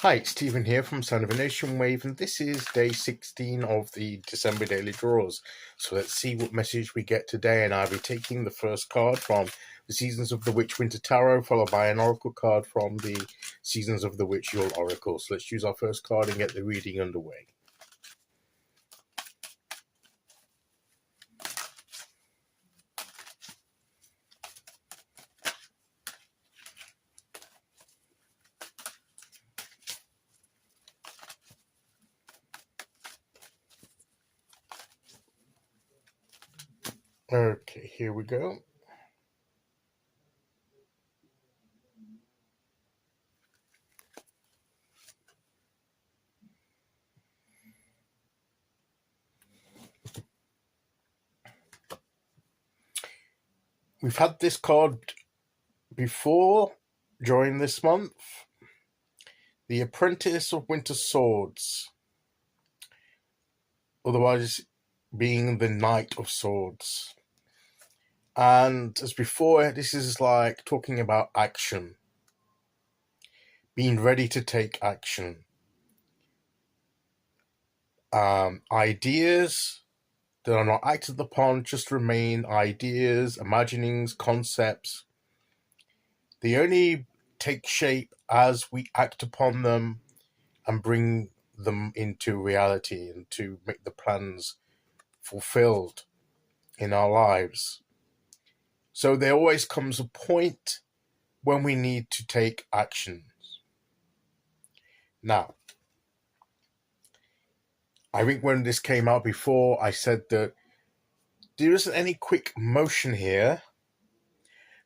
Hi, it's Stephen here from Sound of a Nation Wave, and this is day 16 of the December daily draws. So let's see what message we get today, and I'll be taking the first card from the Seasons of the Witch Winter Tarot, followed by an oracle card from the Seasons of the Witch Yule Oracle. So let's choose our first card and get the reading underway. Okay, here we go. We've had this card before during this month. The Apprentice of Winter Swords, otherwise being the Knight of Swords. And as before, this is like talking about action, being ready to take action. Ideas that are not acted upon just remain ideas, imaginings, concepts. They only take shape as we act upon them and bring them into reality and to make the plans fulfilled in our lives. So there always comes a point when we need to take actions. Now, I think when this came out before, I said that there isn't any quick motion here,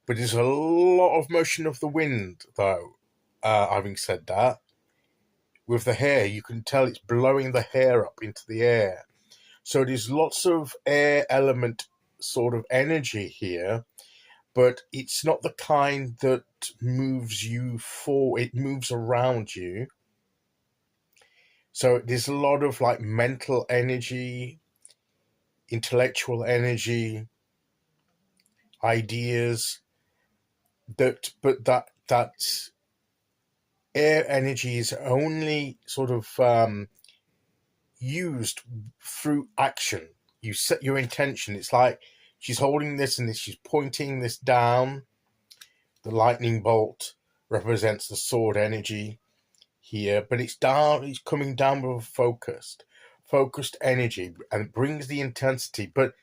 but there's a lot of motion of the wind, though. Having said that, with the hair, you can tell it's blowing the hair up into the air. So there's lots of air element sort of energy here, but it's not the kind that moves you forward. It moves around you. So there's a lot of like mental energy, intellectual energy, ideas that air energy is only sort of used through action. You set your intention. It's like she's holding this and she's pointing this down. The lightning bolt represents the sword energy here, but it's coming down with focused energy, and it brings the intensity, but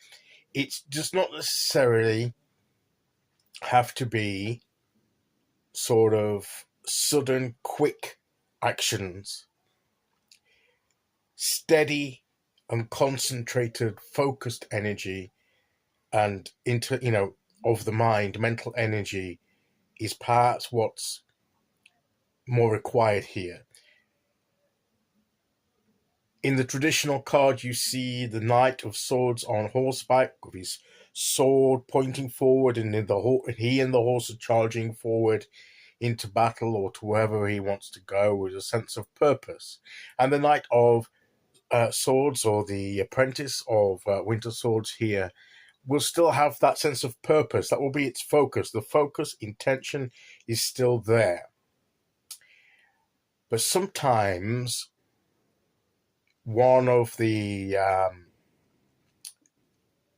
it does not necessarily have to be sort of sudden, quick actions. Steady and concentrated, focused energy and of the mind, mental energy is perhaps what's more required here. In the traditional card, you see the Knight of Swords on horseback with his sword pointing forward, and he and the horse are charging forward into battle or to wherever he wants to go with a sense of purpose. And the Knight of Swords, or the Apprentice of Winter Swords here, will still have that sense of purpose. That will be its focus. The focus, intention is still there. But sometimes one of the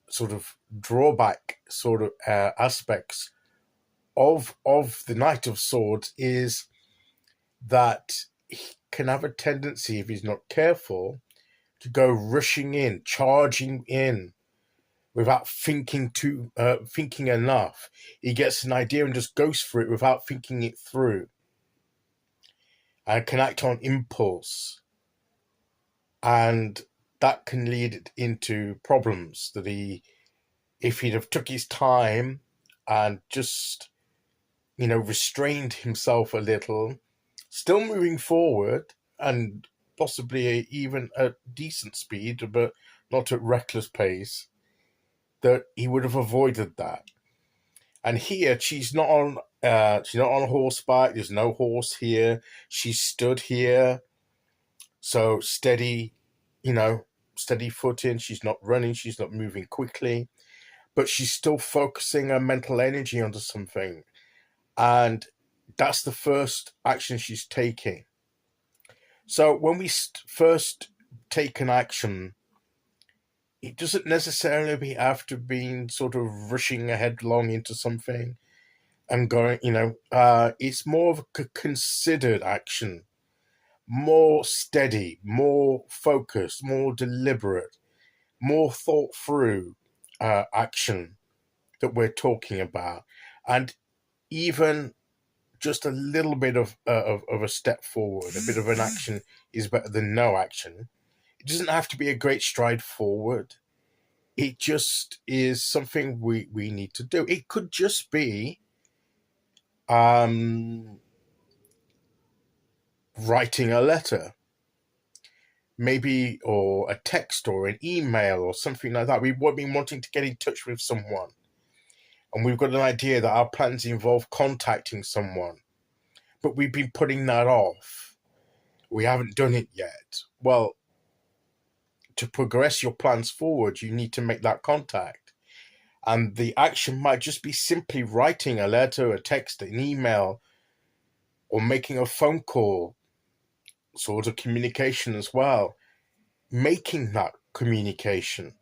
sort of drawback sort of aspects of the Knight of Swords is that he can have a tendency, if he's not careful, to go rushing in, charging in without thinking enough. He gets an idea and just goes for it without thinking it through, and can act on impulse, and that can lead into problems that if he'd have took his time and just restrained himself a little, still moving forward and possibly even at decent speed, but not at reckless pace, that he would have avoided that. And here she's not on horseback. There's no horse here. She's stood here, so steady, steady footing. She's not running. She's not moving quickly, but she's still focusing her mental energy onto something, and that's the first action she's taking. So when we first take an action, it doesn't necessarily have to be sort of rushing headlong into something and going, it's more of a considered action, more steady, more focused, more deliberate, more thought through action that we're talking about. And even just a little bit of a step forward, a bit of an action is better than no action. It doesn't have to be a great stride forward. It just is something we need to do. It could just be writing a letter, maybe, or a text or an email or something like that. We've been wanting to get in touch with someone, and we've got an idea that our plans involve contacting someone, but we've been putting that off. We haven't done it yet. Well, to progress your plans forward, you need to make that contact. And the action might just be simply writing a letter, a text, an email, or making a phone call, sort of communication as well. Making that communication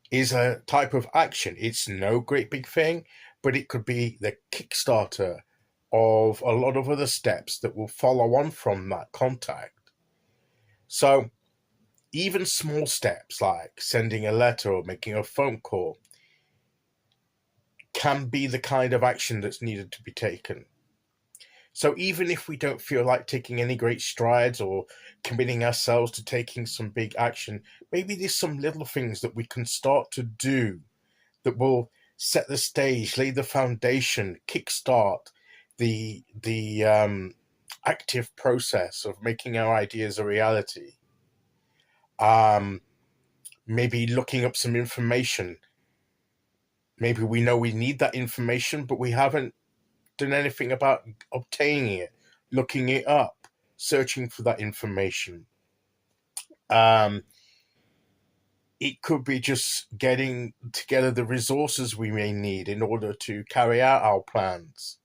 is a type of action. It's no great big thing, but it could be the kickstarter of a lot of other steps that will follow on from that contact. So even small steps like sending a letter or making a phone call can be the kind of action that's needed to be taken. So even if we don't feel like taking any great strides or committing ourselves to taking some big action, maybe there's some little things that we can start to do that will set the stage, lay the foundation, kickstart the active process of making our ideas a reality. Maybe looking up some information. Maybe we know we need that information, but we haven't done anything about obtaining it, looking it up, searching for that information. It could be just getting together the resources we may need in order to carry out our plans.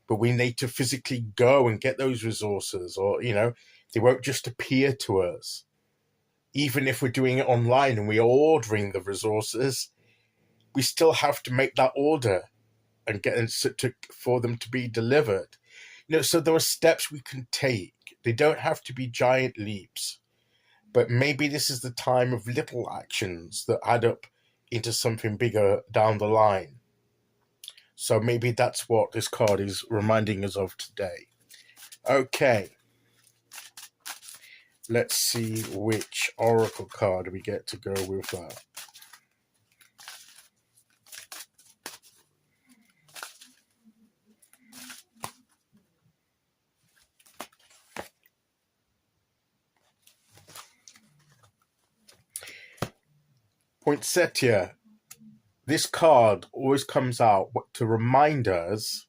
But we need to physically go and get those resources, or, they won't just appear to us. Even if we're doing it online and we are ordering the resources, we still have to make that order and get for them to be delivered. So there are steps we can take. They don't have to be giant leaps, but maybe this is the time of little actions that add up into something bigger down the line. So maybe that's what this card is reminding us of today. Okay. Let's see which oracle card we get to go with that. Poinsettia. This card always comes out to remind us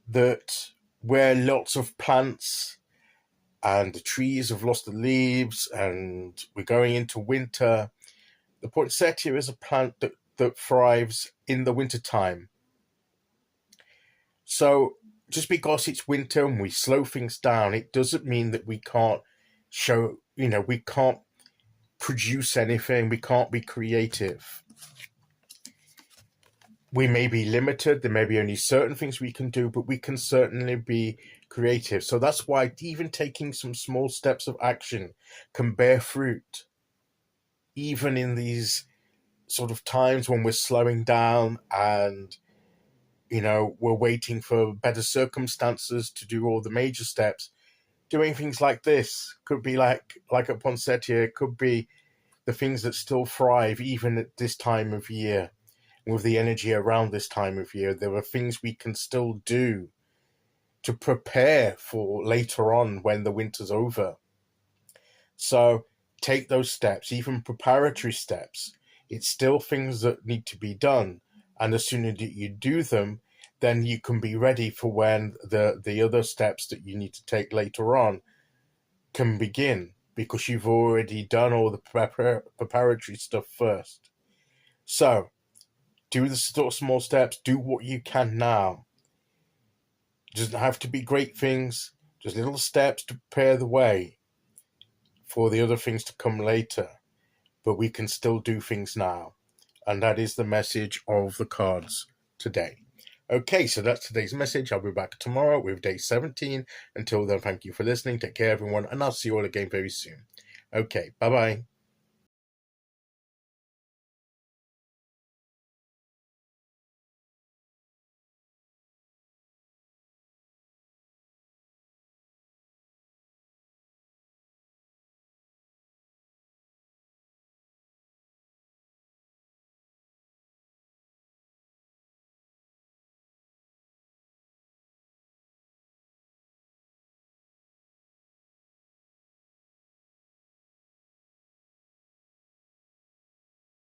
that where lots of plants and the trees have lost the leaves and we're going into winter, the poinsettia is a plant that thrives in the wintertime. So just because it's winter and we slow things down, it doesn't mean that we can't we can't produce anything, we can't be creative. We may be limited, there may be only certain things we can do, but we can certainly be creative. So that's why even taking some small steps of action can bear fruit, even in these sort of times when we're slowing down and we're waiting for better circumstances to do all the major steps. Doing things like this could be like a poinsettia. It could be the things that still thrive even at this time of year. With the energy around this time of year, there are things we can still do to prepare for later on when the winter's over. So take those steps, even preparatory steps. It's still things that need to be done. And as soon as you do them, then you can be ready for when the other steps that you need to take later on can begin, because you've already done all the preparatory stuff first. So do the small steps, do what you can now. It doesn't have to be great things, Just little steps to prepare the way for the other things to come later. But we can still do things now. And that is the message of the cards today. Okay, so that's today's message. I'll be back tomorrow with day 17. Until then, thank you for listening. Take care, everyone, and I'll see you all again very soon. Okay, bye-bye.